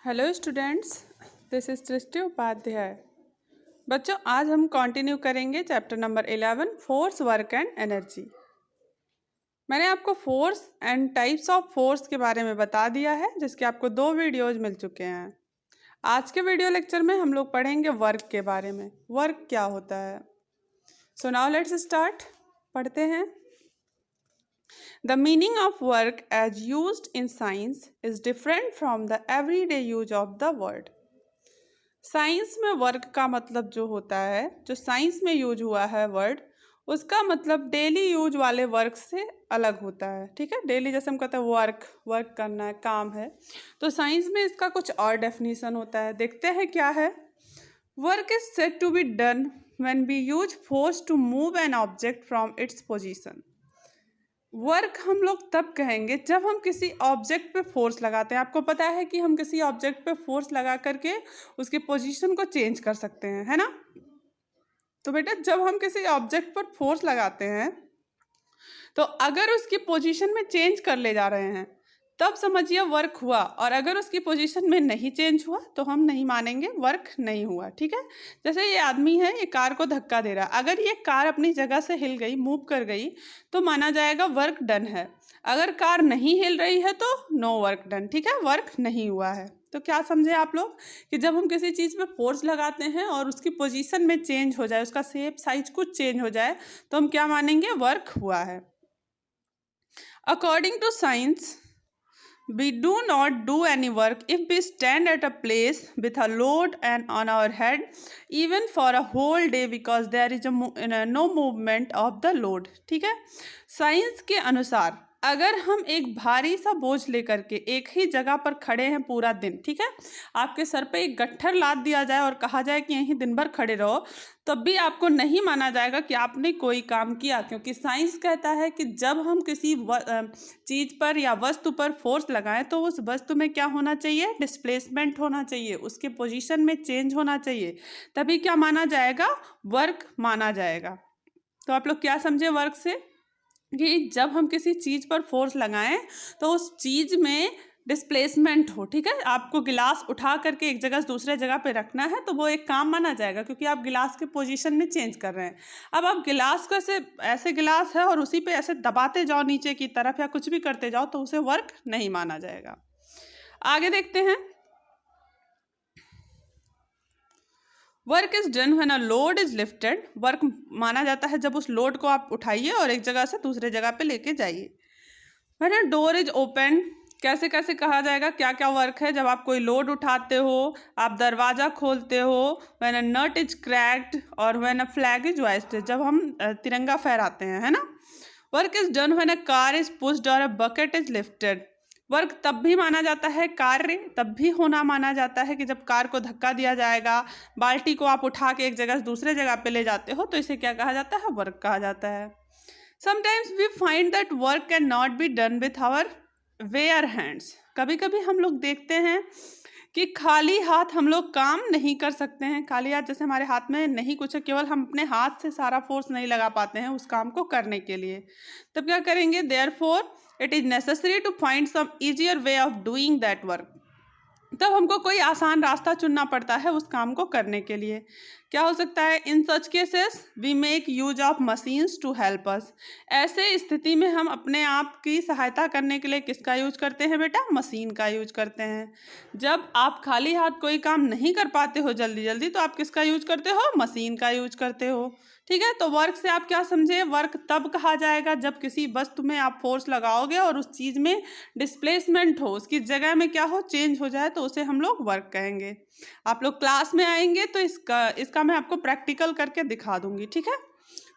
Hello students, this is सृष्टि उपाध्याय। बच्चों, आज हम कंटिन्यू करेंगे chapter number 11 force, work and energy. मैंने आपको force and types of force के बारे में बता दिया है, जिसके आपको 2 वीडियोज मिल चुके हैं। आज के वीडियो लेक्चर में हम लोग पढ़ेंगे वर्क के बारे में। वर्क क्या होता है? So now let's start. पढ़ते हैं। The meaning of work as used in science is different from the everyday use of the word. Science में वर्क का मतलब जो होता है, जो साइंस में यूज हुआ है वर्ड, उसका मतलब डेली यूज वाले वर्क से अलग होता है। ठीक है, डेली जैसे हम कहते हैं वर्क करना है, काम है, तो साइंस में इसका कुछ और डेफिनेशन होता है। देखते हैं क्या है। Work is said to be done when we use force to move an object from its position. Work हम लोग तब कहेंगे जब हम किसी ऑब्जेक्ट पे फोर्स लगाते हैं। आपको पता है कि हम किसी ऑब्जेक्ट पे फोर्स लगा करके उसकी पोजीशन को चेंज कर सकते हैं, है ना। तो बेटा, जब हम किसी ऑब्जेक्ट पर फोर्स लगाते हैं तो अगर उसकी पोजीशन में चेंज कर ले जा रहे हैं तब समझिए वर्क हुआ, और अगर उसकी पोजीशन में नहीं चेंज हुआ तो हम नहीं मानेंगे, वर्क नहीं हुआ। ठीक है, जैसे ये आदमी है, ये कार को धक्का दे रहा है। अगर ये कार अपनी जगह से हिल गई, मूव कर गई, तो माना जाएगा वर्क डन है। अगर कार नहीं हिल रही है तो नो वर्क डन। ठीक है, वर्क नहीं हुआ है। तो क्या समझे आप लोग कि जब हम किसी चीज़ पे फोर्स लगाते हैं और उसकी पोजीशन में चेंज हो जाए, उसका शेप साइज कुछ चेंज हो जाए, तो हम क्या मानेंगे, वर्क हुआ है। According to science, we do not do any work if we stand at a place with a load and on our head even for a whole day because there is no movement of the load. ठीक है, science के अनुसार अगर हम एक भारी सा बोझ लेकर के एक ही जगह पर खड़े हैं पूरा दिन, ठीक है, आपके सर पे एक गट्ठर लाद दिया जाए और कहा जाए कि यहीं दिन भर खड़े रहो, तब भी आपको नहीं माना जाएगा कि आपने कोई काम किया, क्योंकि साइंस कहता है कि जब हम किसी चीज़ पर या वस्तु पर फोर्स लगाएं तो उस वस्तु में क्या होना चाहिए, डिस्प्लेसमेंट होना चाहिए, उसके पोजीशन में चेंज होना चाहिए, तभी क्या माना जाएगा, वर्क माना जाएगा। तो आप लोग क्या समझे वर्क से कि जब हम किसी चीज़ पर फोर्स लगाएं तो उस चीज़ में डिस्प्लेसमेंट हो। ठीक है, आपको गिलास उठा करके एक जगह से दूसरे जगह पे रखना है तो वो एक काम माना जाएगा, क्योंकि आप गिलास के पोजीशन में चेंज कर रहे हैं। अब आप गिलास को ऐसे गिलास है और उसी पे ऐसे दबाते जाओ नीचे की तरफ या कुछ भी करते जाओ तो उसे वर्क नहीं माना जाएगा। आगे देखते हैं। Work is done when a load is lifted. Work माना जाता है जब उस लोड को आप उठाइए और एक जगह से दूसरे जगह पे लेके जाइए। When a door is open, कैसे कैसे कहा जाएगा, क्या क्या वर्क है, जब आप कोई लोड उठाते हो, आप दरवाज़ा खोलते हो, when a nut is cracked, और when a flag is hoisted, जब हम तिरंगा फहराते हैं, है ना। Work is done when a car is pushed और a bucket is lifted. Work तब भी माना जाता है, कार्य तब भी होना माना जाता है कि जब कार को धक्का दिया जाएगा, बाल्टी को आप उठा के एक जगह से दूसरे जगह पे ले जाते हो, तो इसे क्या कहा जाता है, वर्क कहा जाता है। Sometimes we find that work can not be done with our bare hands. कभी कभी हम लोग देखते हैं कि खाली हाथ हम लोग काम नहीं कर सकते हैं। खाली हाथ जैसे हमारे हाथ में नहीं कुछ है, केवल हम अपने हाथ से सारा फोर्स नहीं लगा पाते हैं उस काम को करने के लिए, तब क्या करेंगे, therefore it is necessary to find some easier way of doing that work. तब हमको कोई आसान रास्ता चुनना पड़ता है उस काम को करने के लिए। क्या हो सकता है, in such cases we make use of machines to help us. ऐसे स्थिति में हम अपने आप की सहायता करने के लिए किसका यूज करते हैं बेटा, मशीन का यूज करते हैं। जब आप खाली हाथ कोई काम नहीं कर पाते हो जल्दी जल्दी, तो आप किसका यूज करते हो, मशीन का यूज करते हो। ठीक है, तो वर्क से आप क्या समझे, वर्क तब कहा जाएगा जब किसी वस्तु में आप फोर्स लगाओगे और उस चीज़ में डिस्प्लेसमेंट हो, उसकी जगह में क्या हो, चेंज हो जाए, तो उसे हम लोग वर्क कहेंगे। आप लोग क्लास में आएंगे तो इसका मैं आपको प्रैक्टिकल करके दिखा दूंगी। ठीक है,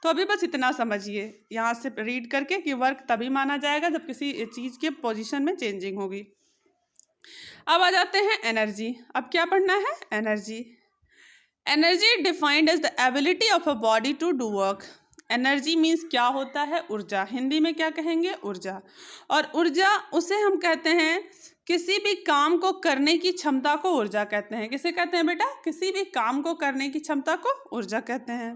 तो अभी बस इतना समझिए यहाँ से रीड करके कि वर्क तभी माना जाएगा जब किसी चीज़ के पोजीशन में चेंजिंग होगी। अब आ जाते हैं एनर्जी। अब क्या पढ़ना है, energy. Energy defined as the ability of a body to do work. Energy means क्या होता है, ऊर्जा। हिंदी में क्या कहेंगे, ऊर्जा। और ऊर्जा उसे हम कहते हैं, किसी भी काम को करने की क्षमता को ऊर्जा कहते हैं। किसे कहते हैं बेटा, किसी भी काम को करने की क्षमता को ऊर्जा कहते हैं।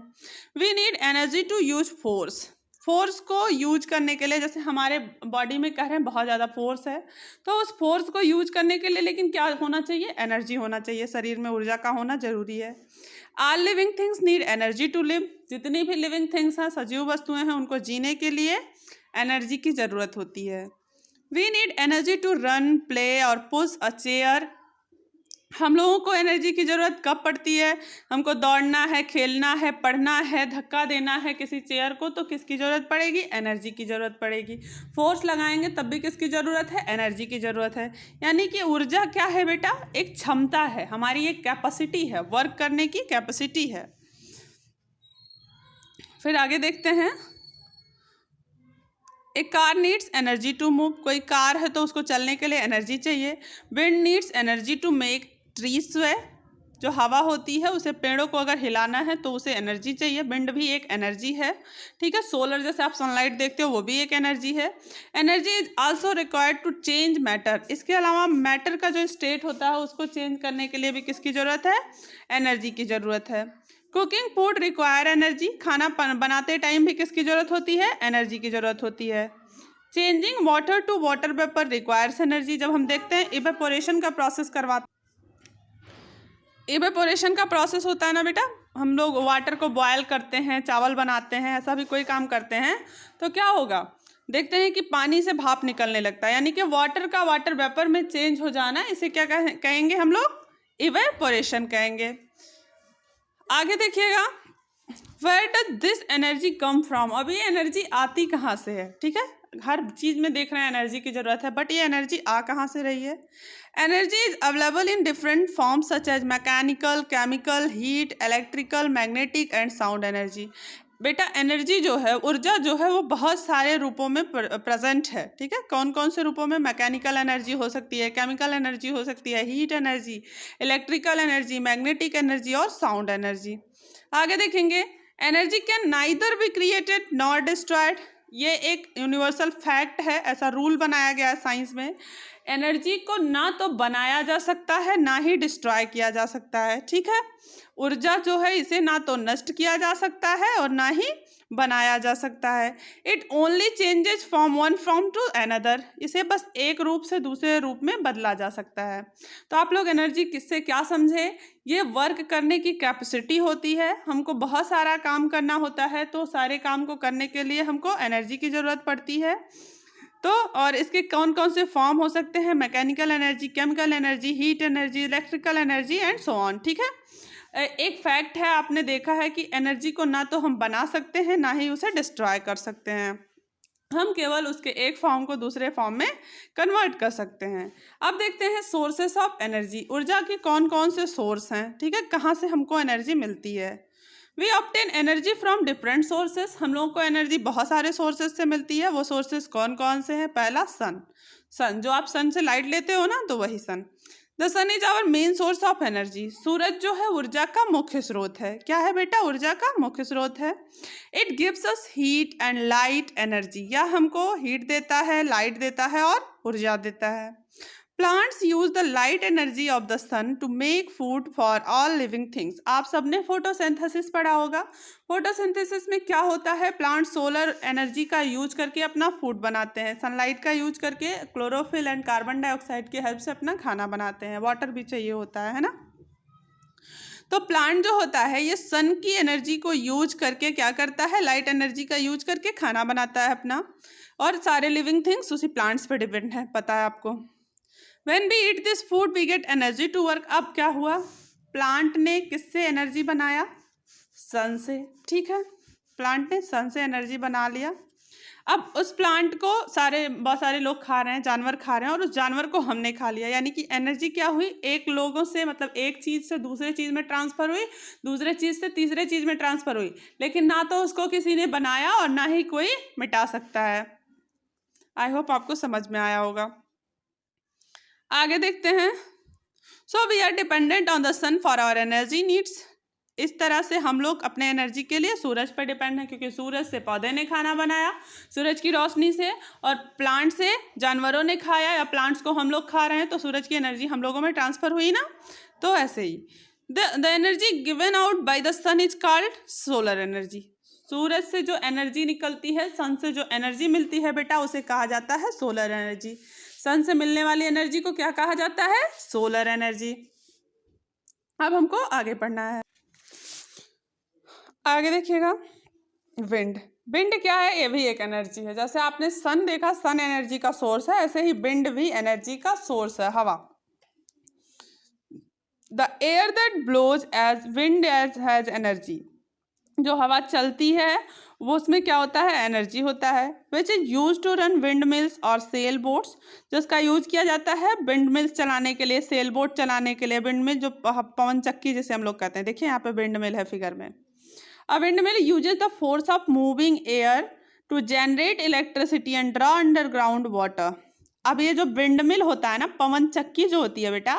We need energy to use force. Force को यूज करने के लिए, जैसे हमारे बॉडी में कह रहे हैं बहुत ज़्यादा फोर्स है, तो उस फोर्स को यूज करने के लिए लेकिन क्या होना चाहिए, एनर्जी होना चाहिए, शरीर में ऊर्जा का होना जरूरी है। All living things need energy to live, जितनी भी लिविंग थिंग्स हैं, सजीव वस्तुएं हैं, उनको जीने के लिए एनर्जी की ज़रूरत होती है। We need energy to run, play और पुश अ चेयर। हम लोगों को एनर्जी की ज़रूरत कब पड़ती है, हमको दौड़ना है, खेलना है, पढ़ना है, धक्का देना है किसी चेयर को, तो किसकी ज़रूरत पड़ेगी, एनर्जी की ज़रूरत पड़ेगी। फोर्स लगाएंगे तब भी किसकी ज़रूरत है, एनर्जी की ज़रूरत है। यानी कि ऊर्जा क्या है बेटा, एक क्षमता है, हमारी एक कैपेसिटी है, वर्क करने की कैपेसिटी है। फिर आगे देखते हैं, एक car needs energy to move, कोई कार है तो उसको चलने के लिए एनर्जी चाहिए। Wind needs energy to make trees sway, जो हवा होती है उसे, पेड़ों को अगर हिलाना है तो उसे एनर्जी चाहिए, विंड भी एक एनर्जी है, ठीक है। सोलर जैसे आप सनलाइट देखते हो वो भी एक एनर्जी है। Energy is also required to change matter, इसके अलावा मैटर का जो स्टेट होता है उसको चेंज करने के लिए भी किसकी ज़रूरत है, एनर्जी की ज़रूरत है। कुकिंग फूड रिक्वायर एनर्जी, खाना बनाते टाइम भी किसकी ज़रूरत होती है, एनर्जी की ज़रूरत होती है। Changing water to water vapour requires energy, जब हम देखते हैं इवेपोरेशन का प्रोसेस करवाते, इवेपोरेशन का प्रोसेस होता है ना बेटा, हम लोग वाटर को बॉयल करते हैं, चावल बनाते हैं, ऐसा भी कोई काम करते हैं, तो क्या होगा, देखते हैं कि पानी से भाप निकलने लगता है, यानी कि वाटर का वाटर वेपर में चेंज हो जाना, इसे क्या कहेंगे हम लोग, इवेपोरेशन कहेंगे। आगे देखिएगा, where does this energy come from, अब ये एनर्जी आती कहाँ से है, ठीक है, हर चीज़ में देख रहे हैं एनर्जी की ज़रूरत है, बट ये एनर्जी आ कहाँ से रही है। Energy is available in different forms such as mechanical, chemical, heat, electrical, magnetic and sound energy. बेटा एनर्जी जो है, ऊर्जा जो है, वो बहुत सारे रूपों में प्रेजेंट है, ठीक है। कौन कौन से रूपों में, मैकेनिकल एनर्जी हो सकती है, केमिकल एनर्जी हो सकती है, heat energy, electrical energy, magnetic energy और साउंड एनर्जी। आगे देखेंगे, energy can neither be created nor destroyed, ये एक यूनिवर्सल फैक्ट है, ऐसा रूल बनाया गया है साइंस में, एनर्जी को ना तो बनाया जा सकता है ना ही डिस्ट्रॉय किया जा सकता है, ठीक है। ऊर्जा जो है इसे ना तो नष्ट किया जा सकता है और ना ही बनाया जा सकता है। It only changes from one form to another, इसे बस एक रूप से दूसरे रूप में बदला जा सकता है। तो आप लोग एनर्जी किससे क्या समझे, ये वर्क करने की कैपेसिटी होती है, हमको बहुत सारा काम करना होता है, तो सारे काम को करने के लिए हमको एनर्जी की ज़रूरत पड़ती है। तो और इसके कौन कौन से फॉर्म हो सकते हैं, mechanical energy, chemical energy, heat energy, electrical energy and so on, ठीक है। एक फैक्ट है, आपने देखा है कि एनर्जी को ना तो हम बना सकते हैं ना ही उसे डिस्ट्रॉय कर सकते हैं, हम केवल उसके एक फॉर्म को दूसरे फॉर्म में कन्वर्ट कर सकते हैं। अब देखते हैं सोर्सेस ऑफ एनर्जी, ऊर्जा के कौन कौन से सोर्स हैं, ठीक है, कहाँ से हमको एनर्जी मिलती है। We obtain energy from different sources, हम लोगों को एनर्जी बहुत सारे सोर्सेस से मिलती है। वो सोर्सेस कौन कौन से हैं, पहला सन, जो आप सन से लाइट लेते हो ना, तो वही sun. The sun is our main source of energy, सूरज जो है ऊर्जा का मुख्य स्रोत है। क्या है बेटा, ऊर्जा का मुख्य स्रोत है। It gives us heat and light energy, यह हमको हीट देता है, लाइट देता है और ऊर्जा देता है। Plants use the light energy of the sun to make food for all living things, आप सबने फोटोसिंथेसिस पढ़ा होगा। फोटोसिंथेसिस में क्या होता है, प्लांट सोलर एनर्जी का यूज करके अपना फूड बनाते हैं, सनलाइट का यूज करके क्लोरोफिल एंड कार्बन डाइऑक्साइड की हेल्प से अपना खाना बनाते हैं, वाटर भी चाहिए होता है ना। तो प्लांट जो होता है ये सन की एनर्जी को यूज करके क्या करता है, लाइट एनर्जी का यूज करके खाना बनाता है अपना, और सारे लिविंग थिंग्स उसी प्लांट्स पे डिपेंड है, पता है आपको। When we eat this food we get energy to work, अब क्या हुआ, प्लांट ने किससे एनर्जी बनाया, सन से, ठीक है, प्लांट ने सन से एनर्जी बना लिया। अब उस प्लांट को बहुत सारे लोग खा रहे हैं, जानवर खा रहे हैं, और उस जानवर को हमने खा लिया, यानी कि एनर्जी क्या हुई, एक लोगों से, मतलब एक चीज़ से दूसरे चीज़ में ट्रांसफ़र हुई, दूसरे चीज़ से तीसरे चीज़ में ट्रांसफ़र हुई, लेकिन ना तो उसको किसी ने बनाया और ना ही कोई मिटा सकता है। आई होप आपको समझ में आया होगा। आगे देखते हैं, so we are dependent on the sun for our energy needs, इस तरह से हम लोग अपने एनर्जी के लिए सूरज पर डिपेंड हैं, क्योंकि सूरज से पौधे ने खाना बनाया, सूरज की रोशनी से, और प्लांट से जानवरों ने खाया, या प्लांट्स को हम लोग खा रहे हैं, तो सूरज की एनर्जी हम लोगों में ट्रांसफ़र हुई ना। तो ऐसे ही the energy given out by the sun is called solar energy, सूरज से जो एनर्जी निकलती है, सन से जो एनर्जी मिलती है बेटा, उसे कहा जाता है सोलर एनर्जी। सन से मिलने वाली एनर्जी को क्या कहा जाता है? Solar energy. अब हमको आगे पढ़ना है। आगे देखिएगा, विंड। विंड क्या है? ये भी एक एनर्जी है। जैसे आपने सन देखा, सन एनर्जी का सोर्स है, ऐसे ही विंड भी एनर्जी का सोर्स है, हवा। The air that blows as wind as has energy. जो हवा चलती है वो उसमें क्या होता है? एनर्जी होता है। Which is use to run wind mills और सेल बोट्स। जिसका यूज किया जाता है विंड मिल्स चलाने के लिए, सेल बोट चलाने के लिए। विंड मिल जो पवन चक्की जिसे हम लोग कहते हैं, देखिए यहाँ पे विंड मिल है फिगर में। A windmill uses the force of moving air to generate electricity and draw underground water. अब ये जो विंडमिल होता है ना, पवन चक्की जो होती है बेटा,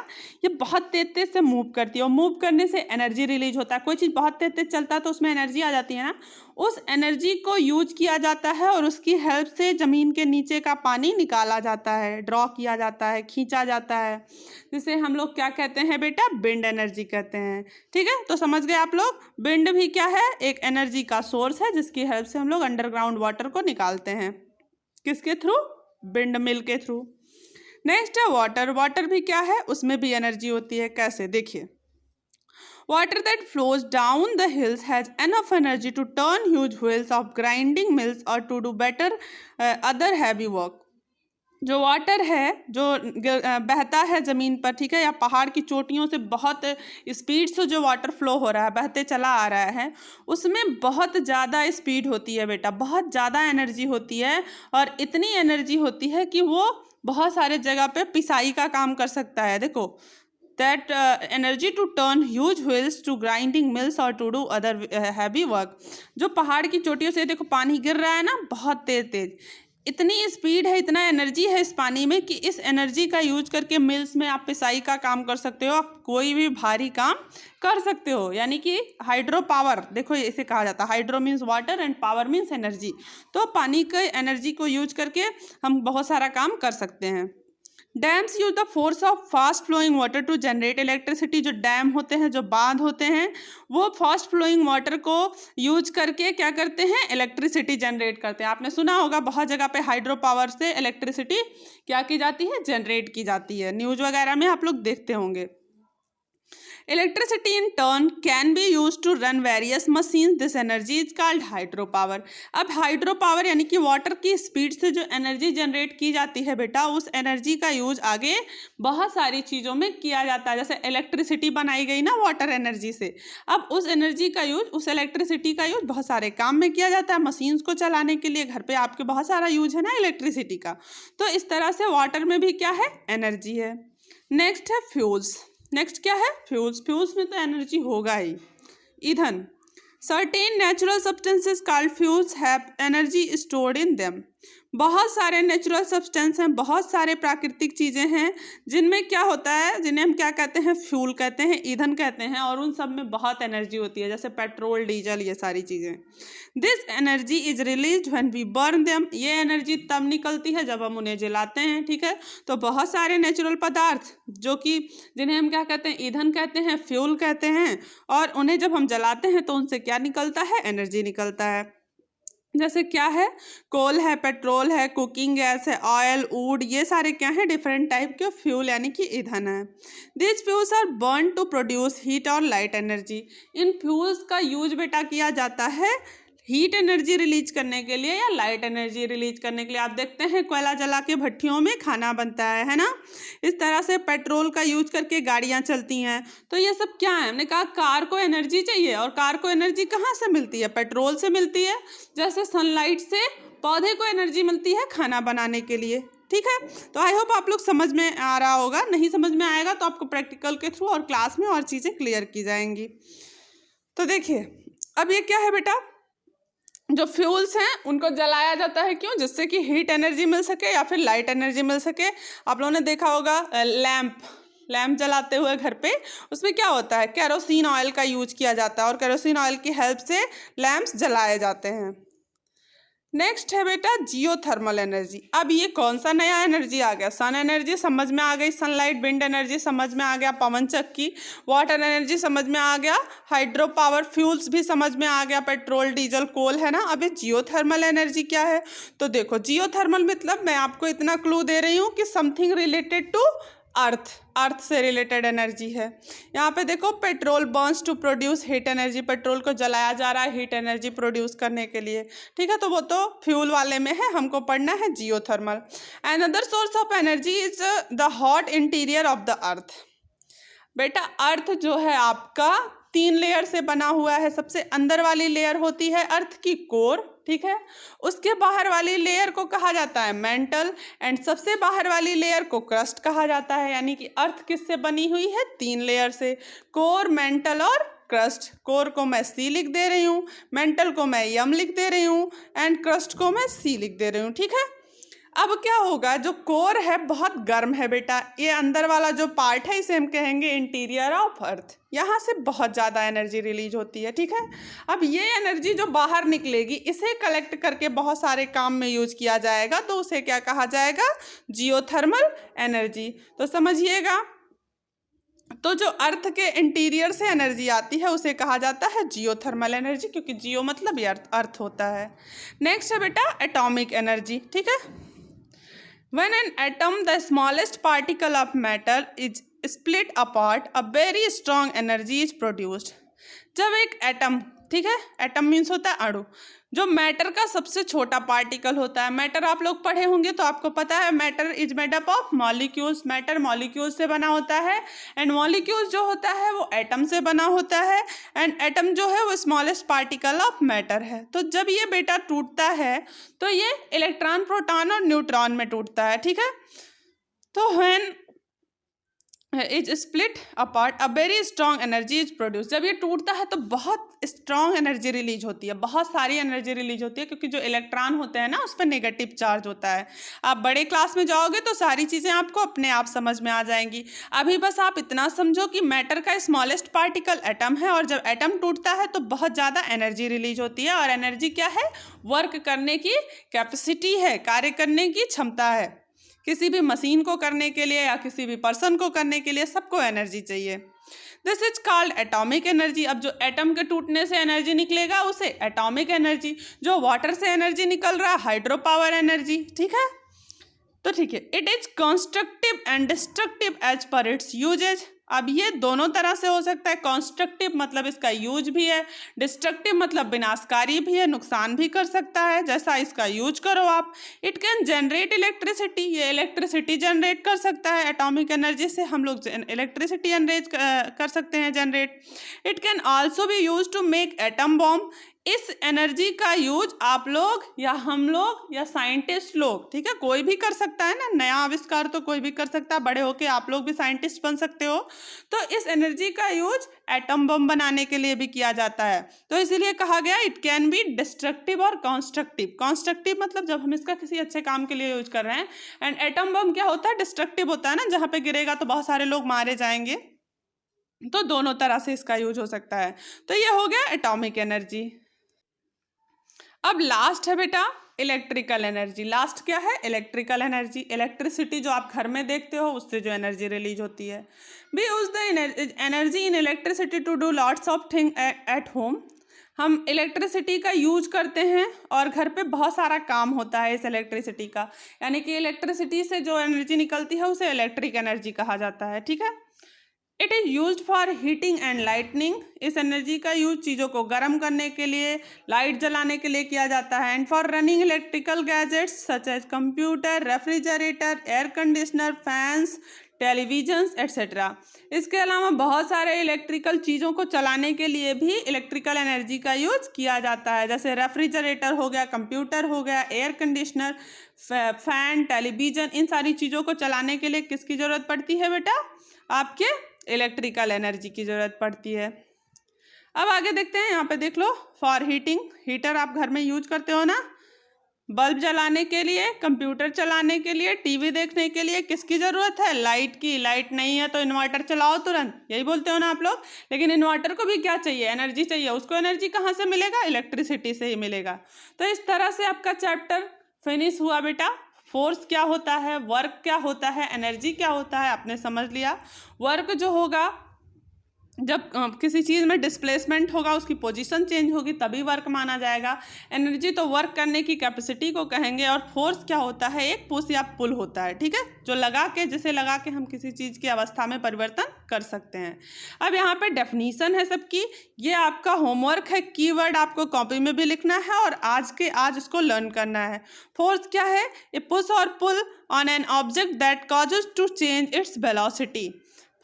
ये बहुत तेज तेज से मूव करती है और मूव करने से एनर्जी रिलीज होता है। कोई चीज़ बहुत तेज तेज चलता है तो उसमें एनर्जी आ जाती है ना, उस एनर्जी को यूज किया जाता है और उसकी हेल्प से ज़मीन के नीचे का पानी निकाला जाता है, ड्रॉ किया जाता है, खींचा जाता है, जिसे हम लोग क्या कहते हैं बेटा? विंड एनर्जी कहते हैं। ठीक है, तो समझ गए आप लोग, विंड भी क्या है? एक एनर्जी का सोर्स है जिसकी हेल्प से हम लोग अंडरग्राउंड वाटर को निकालते हैं। किसके थ्रू? विंड मिल के थ्रू। नेक्स्ट है वाटर। वाटर भी क्या है? उसमें भी एनर्जी होती है। कैसे? देखिए, water that flows down the hills has enough energy to turn huge wheels of grinding mills और to do better other heavy work. जो वाटर है जो बहता है ज़मीन पर, ठीक है, या पहाड़ की चोटियों से बहुत स्पीड से जो वाटर फ्लो हो रहा है, बहते चला आ रहा है, उसमें बहुत ज़्यादा स्पीड होती है बेटा, बहुत ज़्यादा एनर्जी होती है। और इतनी एनर्जी होती है कि वो बहुत सारे जगह पे पिसाई का काम कर सकता है। देखो, that energy to turn huge wheels to grinding mills और to do other heavy work. जो पहाड़ की चोटियों से देखो पानी गिर रहा है ना, बहुत तेज तेज, इतनी स्पीड है, इतना एनर्जी है इस पानी में कि इस एनर्जी का यूज करके मिल्स में आप पिसाई का काम कर सकते हो, आप कोई भी भारी काम कर सकते हो। यानी कि हाइड्रो पावर, देखो इसे कहा जाता है, hydro means water and power means energy. तो पानी के एनर्जी को यूज करके हम बहुत सारा काम कर सकते हैं। Dams use the force of fast flowing water to generate electricity. जो डैम होते हैं, जो बांध होते हैं, वो फास्ट फ्लोइंग वाटर को यूज करके क्या करते हैं? इलेक्ट्रिसिटी जनरेट करते हैं। आपने सुना होगा बहुत जगह पे हाइड्रो पावर से इलेक्ट्रिसिटी क्या की जाती है? जनरेट की जाती है। न्यूज़ वगैरह में आप लोग देखते होंगे। Electricity in turn can be used to run various machines. This energy is called hydro power. अब हाइड्रो पावर यानी कि वाटर की स्पीड से जो एनर्जी जनरेट की जाती है बेटा, उस एनर्जी का यूज आगे बहुत सारी चीज़ों में किया जाता है। जैसे इलेक्ट्रिसिटी बनाई गई ना वाटर एनर्जी से, अब उस एनर्जी का यूज, उस इलेक्ट्रिसिटी का यूज बहुत सारे काम में किया जाता है। मशीन्स को चलाने के लिए घर पे आपके बहुत सारा यूज है ना इलेक्ट्रिसिटी का। तो इस तरह से वाटर में भी क्या है? एनर्जी है। नेक्स्ट है फ्यूल्स। नेक्स्ट क्या है? फ्यूल्स। फ्यूल्स में तो एनर्जी होगा ही। ईंधन। Certain natural substances called fuels have energy stored in them. बहुत सारे नेचुरल सब्सटेंस हैं, बहुत सारे प्राकृतिक चीज़ें हैं जिनमें क्या होता है, जिन्हें हम क्या कहते हैं? फ्यूल कहते हैं, ईंधन कहते हैं, और उन सब में बहुत एनर्जी होती है, जैसे पेट्रोल, डीजल, ये सारी चीज़ें। This energy is release when we burn them. ये एनर्जी तब निकलती है जब हम उन्हें जलाते हैं। ठीक है, तो बहुत सारे नेचुरल पदार्थ जो कि जिन्हें हम क्या कहते हैं? ईंधन कहते हैं, फ्यूल कहते हैं, और उन्हें जब हम जलाते हैं तो उनसे क्या निकलता है? एनर्जी निकलता है। जैसे क्या है? कोल है, पेट्रोल है, कुकिंग गैस है, ऑयल, वुड, ये सारे क्या है? डिफरेंट टाइप के फ्यूल यानी कि ईंधन है। This fuels are burn to produce heat और लाइट एनर्जी। इन फ्यूल्स का यूज बेटा किया जाता है हीट एनर्जी रिलीज करने के लिए या लाइट एनर्जी रिलीज करने के लिए। आप देखते हैं कोयला जला के भट्टियों में खाना बनता है ना। इस तरह से पेट्रोल का यूज करके गाड़ियां चलती हैं। तो ये सब क्या है? हमने कहा कार को एनर्जी चाहिए, और कार को एनर्जी कहाँ से मिलती है? पेट्रोल से मिलती है। जैसे सनलाइट से पौधे को एनर्जी मिलती है खाना बनाने के लिए। ठीक है, तो आई होप आप लोग समझ में आ रहा होगा। नहीं समझ में आएगा तो आपको प्रैक्टिकल के थ्रू और क्लास में और चीज़ें क्लियर की जाएंगी। तो देखिए, अब ये क्या है बेटा? जो फ्यूल्स हैं उनको जलाया जाता है, क्यों? जिससे कि हीट एनर्जी मिल सके या फिर लाइट एनर्जी मिल सके। आप लोगों ने देखा होगा लैंप जलाते हुए घर पे, उसमें क्या होता है? केरोसिन ऑयल का यूज किया जाता है, और केरोसिन ऑयल की हेल्प से लैंप्स जलाए जाते हैं। नेक्स्ट है बेटा जियोथर्मल एनर्जी। अब ये कौन सा नया एनर्जी आ गया? सन एनर्जी समझ में आ गई, सनलाइट, विंड एनर्जी समझ में आ गया, पवन चक्की, वाटर एनर्जी समझ में आ गया, हाइड्रो पावर फ्यूल्स भी समझ में आ गया, पेट्रोल, डीजल, कोल, है ना। अब ये जियोथर्मल एनर्जी क्या है? तो देखो, जियोथर्मल मतलब मैं आपको इतना क्लू दे रही हूँ कि समथिंग रिलेटेड टू अर्थ से रिलेटेड एनर्जी है। यहाँ पे देखो, petrol burns to produce heat energy, petrol को जलाया जा रहा है हीट एनर्जी प्रोड्यूस करने के लिए, ठीक है। तो वो तो फ्यूल वाले में है, हमको पढ़ना है geothermal. Another source of energy is the hot interior of the earth. बेटा अर्थ जो है आपका 3 लेयर से बना हुआ है। सबसे अंदर वाली लेयर होती है अर्थ की कोर, ठीक है। उसके बाहर वाली लेयर को कहा जाता है मेंटल, एंड सबसे बाहर वाली लेयर को क्रस्ट कहा जाता है। यानी कि अर्थ किससे बनी हुई है? 3 लेयर से, कोर, मेंटल और क्रस्ट। कोर को मैं सी लिख दे रही हूँ, मेंटल को मैं यम लिख दे रही हूँ, एंड क्रस्ट को मैं सी लिख दे रही हूँ, ठीक है। अब क्या होगा, जो कोर है बहुत गर्म है बेटा, ये अंदर वाला जो पार्ट है इसे हम कहेंगे इंटीरियर ऑफ अर्थ। यहाँ से बहुत ज़्यादा एनर्जी रिलीज होती है, ठीक है। अब ये एनर्जी जो बाहर निकलेगी इसे कलेक्ट करके बहुत सारे काम में यूज किया जाएगा, तो उसे क्या कहा जाएगा? Geothermal energy. तो समझिएगा, तो जो अर्थ के इंटीरियर से एनर्जी आती है उसे कहा जाता है जियोथर्मल एनर्जी, क्योंकि जियो मतलब ये अर्थ होता है। नेक्स्ट है बेटा एटॉमिक एनर्जी, ठीक है। When an atom, the smallest particle of matter, is split apart, a very strong energy is produced. जब एक एटम, ठीक है, एटम मीन्स होता है अणु, जो मैटर का सबसे छोटा पार्टिकल होता है। मैटर आप लोग पढ़े होंगे तो आपको पता है, matter is made up of molecules. Matter molecules से बना होता है, एंड मॉलिक्यूल्स जो होता है वो एटम से बना होता है, एंड एटम जो है वो स्मॉलेस्ट पार्टिकल ऑफ मैटर है। तो जब ये बेटा टूटता है तो ये इलेक्ट्रॉन, प्रोटॉन और न्यूट्रॉन में टूटता है, ठीक है। तो when is split apart, a very strong energy is produce. जब ये टूटता है तो बहुत स्ट्रॉन्ग एनर्जी रिलीज होती है, बहुत सारी एनर्जी रिलीज होती है, क्योंकि जो इलेक्ट्रॉन होते हैं ना उस पर नेगेटिव चार्ज होता है। आप बड़े क्लास में जाओगे तो सारी चीज़ें आपको अपने आप समझ में आ जाएंगी। अभी बस आप इतना समझो कि मैटर का स्मॉलेस्ट पार्टिकल एटम है, और जब एटम टूटता है तो बहुत ज़्यादा एनर्जी रिलीज होती है। और एनर्जी क्या है? वर्क करने की कैपेसिटी है, कार्य करने की क्षमता है। किसी भी मशीन को करने के लिए या किसी भी पर्सन को करने के लिए सबको एनर्जी चाहिए। This is called atomic energy. अब जो एटम के टूटने से एनर्जी निकलेगा उसे एटॉमिक एनर्जी, जो वाटर से एनर्जी निकल रहा हाइड्रो पावर एनर्जी, ठीक है। तो ठीक है, it is constructive and destructive as per its usages. अब ये दोनों तरह से हो सकता है। कंस्ट्रक्टिव मतलब इसका यूज भी है, डिस्ट्रक्टिव मतलब विनाशकारी भी है, नुकसान भी कर सकता है, जैसा इसका यूज करो आप। इट कैन जनरेट इलेक्ट्रिसिटी, ये इलेक्ट्रिसिटी जनरेट कर सकता है। एटॉमिक एनर्जी से हम लोग इलेक्ट्रिसिटी जनरेट कर सकते हैं, generate. It can also be use to make atom bomb. इस एनर्जी का यूज आप लोग या हम लोग या साइंटिस्ट लोग, ठीक है, कोई भी कर सकता है ना, नया आविष्कार तो कोई भी कर सकता है। बड़े होके आप लोग भी साइंटिस्ट बन सकते हो। तो इस एनर्जी का यूज एटम बम बनाने के लिए भी किया जाता है। तो इसीलिए कहा गया इट कैन बी डिस्ट्रक्टिव और कंस्ट्रक्टिव। कंस्ट्रक्टिव मतलब जब हम इसका किसी अच्छे काम के लिए यूज कर रहे हैं, एंड एटम बम क्या होता है? डिस्ट्रक्टिव होता है ना, जहाँ पे गिरेगा तो बहुत सारे लोग मारे जाएंगे। तो दोनों तरह से इसका यूज हो सकता है। तो ये हो गया एटॉमिक एनर्जी। अब लास्ट है बेटा इलेक्ट्रिकल एनर्जी। लास्ट क्या है? Electrical energy. इलेक्ट्रिसिटी जो आप घर में देखते हो उससे जो एनर्जी रिलीज होती है। We use the energy in electricity to do lots of thing at home. हम इलेक्ट्रिसिटी का यूज करते हैं और घर पे बहुत सारा काम होता है इस इलेक्ट्रिसिटी का। यानी कि इलेक्ट्रिसिटी से जो एनर्जी निकलती है उसे इलेक्ट्रिक एनर्जी कहा जाता है, ठीक है। It is use for heating and lightning. इस एनर्जी का यूज चीज़ों को गर्म करने के लिए, लाइट जलाने के लिए किया जाता है। And for running electrical gadgets such as computer, refrigerator, air conditioner, fans, televisions etcetera. इसके अलावा बहुत सारे इलेक्ट्रिकल चीज़ों को चलाने के लिए भी इलेक्ट्रिकल एनर्जी का यूज किया जाता है। जैसे रेफ्रिजरेटर हो गया, कंप्यूटर हो गया, एयर कंडीशनर, फैन, टेलीविज़न, इन सारी चीज़ों को चलाने के लिए किसकी ज़रूरत पड़ती है बेटा? आपके इलेक्ट्रिकल एनर्जी की ज़रूरत पड़ती है। अब आगे देखते हैं, यहाँ पे देख लो, फॉर हीटिंग, हीटर आप घर में यूज करते हो ना, बल्ब जलाने के लिए, कंप्यूटर चलाने के लिए, टीवी देखने के लिए किसकी ज़रूरत है? लाइट की। लाइट नहीं है तो इन्वर्टर चलाओ तुरंत, यही बोलते हो ना आप लोग। लेकिन इन्वर्टर को भी क्या चाहिए? एनर्जी चाहिए। उसको एनर्जी कहाँ से मिलेगा? इलेक्ट्रिसिटी से ही मिलेगा। तो इस तरह से आपका चैप्टर फिनिश हुआ बेटा। फोर्स क्या होता है, वर्क क्या होता है, एनर्जी क्या होता है, आपने समझ लिया। वर्क जो होगा, जब किसी चीज़ में डिस्प्लेसमेंट होगा, उसकी पोजीशन चेंज होगी, तभी वर्क माना जाएगा। एनर्जी तो वर्क करने की कैपेसिटी को कहेंगे। और फोर्स क्या होता है? एक पुश या पुल होता है, ठीक है, जो लगा के, जिसे लगा के हम किसी चीज़ की अवस्था में परिवर्तन कर सकते हैं। अब यहाँ पे डेफिनीशन है सबकी, ये आपका होमवर्क है। कीवर्ड आपको कॉपी में भी लिखना है और आज इसको लर्न करना है। फोर्स क्या है? ए पुश और pull on an object that causes to change its velocity.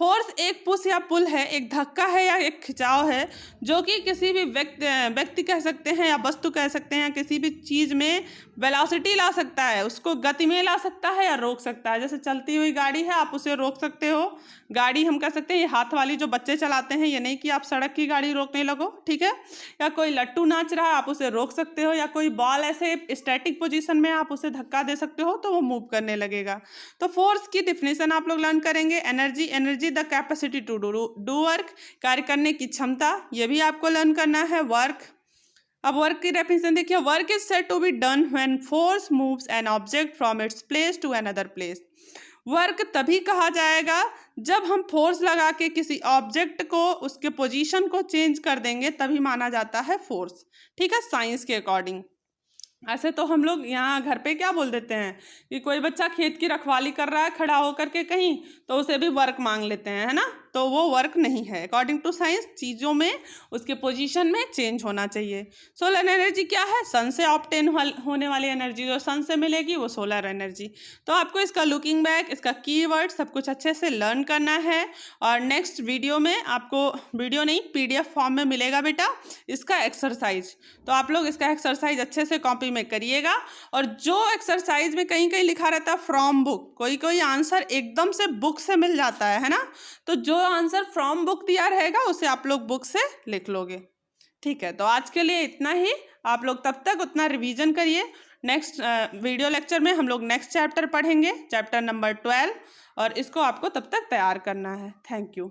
Force एक पुश या पुल है, एक धक्का है या एक खिंचाव है, जो कि किसी भी व्यक्ति कह सकते हैं या वस्तु कह सकते हैं, किसी भी चीज़ में वेलोसिटी ला सकता है, उसको गति में ला सकता है या रोक सकता है। जैसे चलती हुई गाड़ी है, आप उसे रोक सकते हो। गाड़ी हम कह सकते हैं, ये हाथ वाली जो बच्चे चलाते हैं, ये नहीं कि आप सड़क की गाड़ी रोकने लगो, ठीक है। या कोई लट्टू नाच रहा है, आप उसे रोक सकते हो। या कोई बॉल ऐसे स्टैटिक पोजीशन में, आप उसे धक्का दे सकते हो तो वो मूव करने लगेगा। तो फोर्स की डिफिनेशन आप लोग लर्न करेंगे। Energy the capacity to do work, कार्य करने की क्षमता, ये भी आपको लर्न करना है। वर्क, अब वर्क की डेफिनेशन देखिए। Work is said to be done when force moves an object from its place to another place. Work तभी कहा जाएगा जब हम फोर्स लगा के किसी ऑब्जेक्ट को, उसके पोजीशन को चेंज कर देंगे, तभी माना जाता है फोर्स, ठीक है, साइंस के अकॉर्डिंग। ऐसे तो हम लोग यहाँ घर पे क्या बोल देते हैं कि कोई बच्चा खेत की रखवाली कर रहा है खड़ा होकर के कहीं, तो उसे भी वर्क मांग लेते हैं, है ना। तो वो वर्क नहीं है। अकॉर्डिंग टू साइंस चीज़ों में उसके पोजीशन में चेंज होना चाहिए। सोलर एनर्जी क्या है? सन से ऑब्टेन होने वाली एनर्जी, जो सन से मिलेगी वो सोलर एनर्जी। तो आपको इसका लुकिंग बैक, इसका कीवर्ड सब कुछ अच्छे से लर्न करना है। और नेक्स्ट वीडियो में आपको, वीडियो नहीं, PDF फॉर्म में मिलेगा बेटा इसका एक्सरसाइज। तो आप लोग इसका एक्सरसाइज अच्छे से कॉपी में करिएगा। और जो एक्सरसाइज में कहीं कहीं लिखा रहता है फ्रॉम बुक, कोई कोई आंसर एकदम से बुक से मिल जाता है ना, तो जो आंसर फ्रॉम बुक दिया रहेगा उसे आप लोग बुक से लिख लोगे, ठीक है। तो आज के लिए इतना ही। आप लोग तब तक उतना रिवीजन करिए। नेक्स्ट वीडियो लेक्चर में हम लोग नेक्स्ट चैप्टर पढ़ेंगे, चैप्टर नंबर 12, और इसको आपको तब तक तैयार करना है। Thank you.